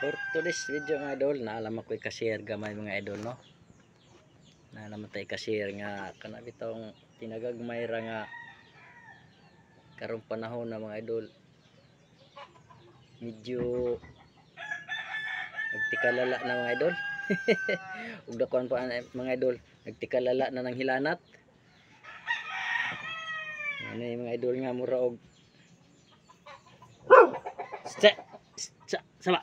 For today's video mga idol, naalam ako'y cashier gamay mga idol no. Naalam tayo cashier nga kana bitong tinagagmay ra nga karong panahon na mga idol. Medyo nagtikalala na mga idol. Ug dakuan pa mga idol, nagtikalala na ng hilanat. Ano yung mga idol nga mura og sama.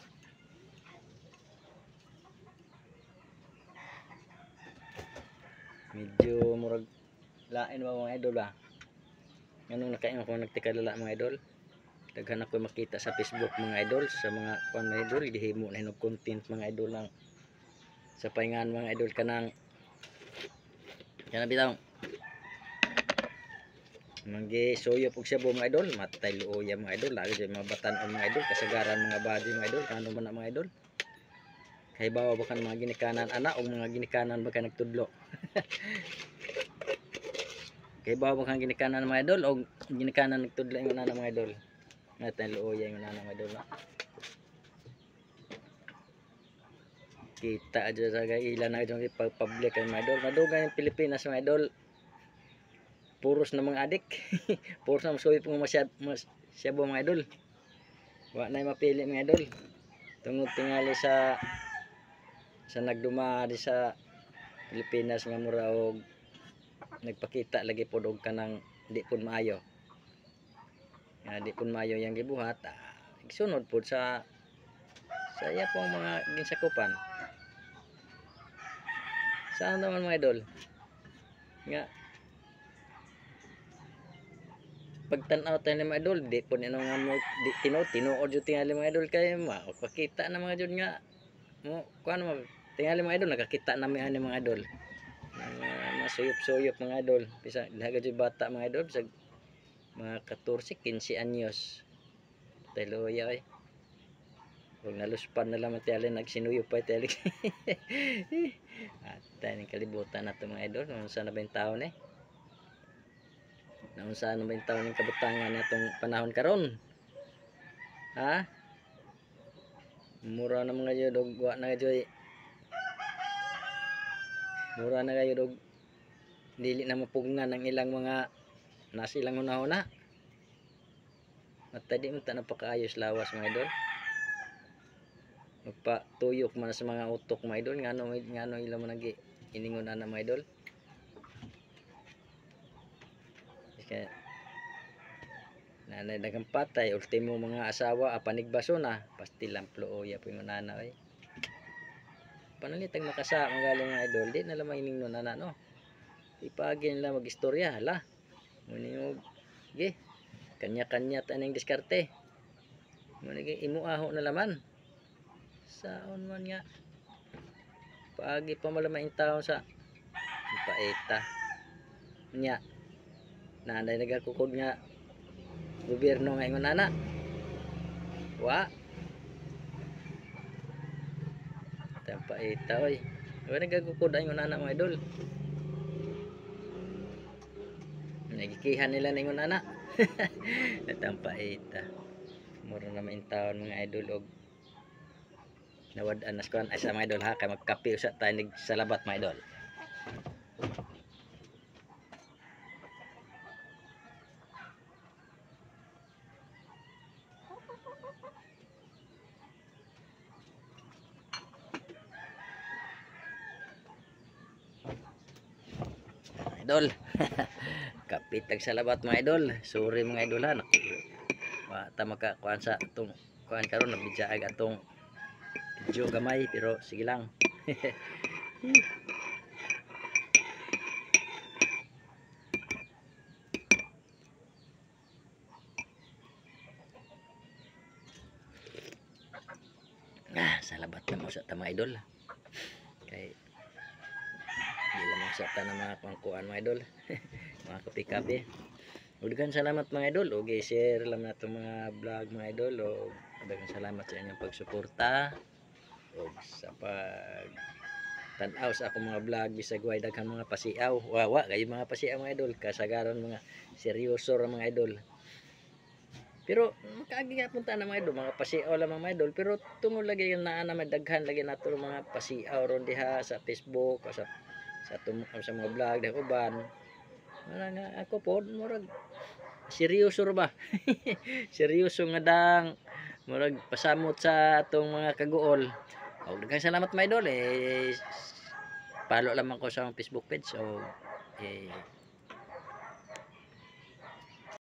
Medyo murag lain ba mga idol ba? Nganong nakain ako nagtikalala mga idol. Daghan ako makita sa Facebook mga idol, sa mga kuan mga idol, gihimo na hinog content mga idol lang sa paingan mga idol kanang bitaw. Manggi soyo pug siya mga idol, matay luoya mga idol, lagi jay mga batan-on mga idol, kasagaran mga body mga idol, kano man na mga idol. Kay bawa ba kan mga ginikanan ana o mga ginikanan ba ka nagtudlo. Kay bawa ba kan ginikanan mga idol o ginikanan nagtudlo ingon ana mga idol. Matay luoya ingon ana mga idol. Kita aja sa ilan na jung public mga idol. Madugan yung Pilipinas mga idol. Puros na mga adik. Puros na masuwi pong masyabo mga idol. Wa na mapili mga idol. Tungod tingali sa nagduma di sa Pilipinas nga mura og nagpakita lagi pod og kanang di pud maayo. Nga di pud maayo yang gibuhat. Igsunod pod sa iya pong mga ginsakupan. Saan naman mga idol? Nga pagtanaw tayo ng mga idol, di po nino nga mo tinuod yung tingali mga idol kay makakita na mga idol nga mo kuan mo tingali mga idol nakakita na mga idol. Masuyop-suyop mga idol. Bisa laga jud bata mga idol, bisag mga 14, 15 anyos. Teloya ay. Huwag naluspan na lang matiyali nagsinuyop pa tiyali. At tayo kalibutan na ito mga idol. Nung saan na ba yung taon eh? Nung saan na ba yung taon yung kabutangan na itong panahon karon? Ha? Mura na mga yun. Dugwa na kayo. Mura na kayo. Dili na mapungan ng ilang mga nasilang una-una. At tadi mo ta napakaayos lawas mga idol. Magpatuyok man sa mga utok mga idol, ngano ila man nagi iningon ana mga idol. Kaya nanay dagang patay ultimo mga asawa apanigbaso na pastilang plooya po yung nana oy. Panalitag makasa magaling mga idol, di na lamang iningnon ana no. Ipagin nila magistorya hala. Muni ge kanya-kanya taning diskarte. Muni ge imuaho na laman. Saon man nga paagi pa malamain taon sa paeta nya nanay nagakukod nga gobyerno nga ingon ana wa paeta oy wa nagakukod ingon ana mga idol nagikihan nila ingon ana paeta mura na main taon mga idol og nawad-an nas kuan ay sa mga idol ha kay magkape usa tayo nagsalabat mga idol. Idol. Kape tag salabat mga idol. Sorry mga idol ha. Wa ta makakuan sa atong kuan karon nabidyaag atong video gamay pero sige lang. Salabat na mo sa tama idol. Kay di lamang sa ta na mga kuan mga idol. Mga kape-kape. Daghang salamat mga idol og i-share lang nato mga vlog mga idol og daghang salamat sa inyong pagsuporta og sa pag tan-aw sa akong mga vlog bisag way daghang mga pasiaw. Wawa kay mga pasiaw mga idol kasagaran mga seryoso ra mga idol. Pero makaagi nga punta na mga idol, mga pasiaw lang mga idol, pero tungod lagi yung naa na may daghan lagi nato mga pasiaw ron diha sa Facebook o sa mga vlog diha uban. Wala nga ako pod murag seryoso ra ba? Seryoso nga dang murag pasamot sa atong mga kaguol. Og daghang salamat mga idol, follow lamang ko sa akong Facebook page. So